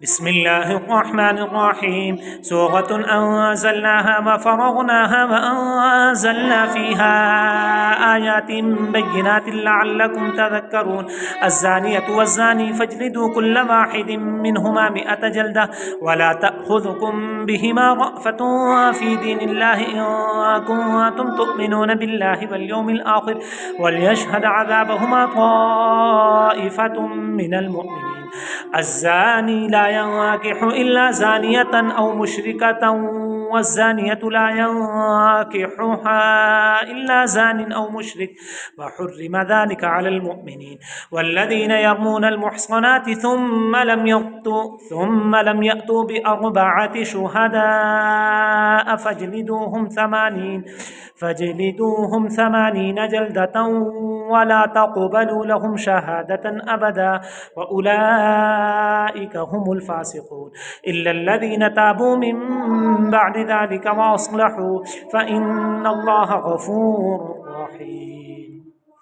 بسم الله الرحمن الرحيم. سورة أنزلناها وفرغناها وأنزلنا فيها آيات بينات لعلكم تذكرون. الزانية والزاني فاجلدوا كل واحد منهما 100 جلدة ولا تأخذكم بهما رأفة في دين الله إن كنتم تؤمنون بالله واليوم الآخر وليشهد عذابهما طائفة من المؤمنين. الزاني لا ينكح إلا زانية أو مشركة والزانية لا ينكحها إلا زان أو مشرك وحرم ذلك على المؤمنين. والذين يرمون المحصنات ثم لم يأتوا ب4 شهداء فاجلدوهم 80 جلدة ولا تقبلوا لهم شهادة أبدا وأولئك هم الفاسقون إلا الذين تابوا من بعد ذلك وأصلحوا فإن الله غفور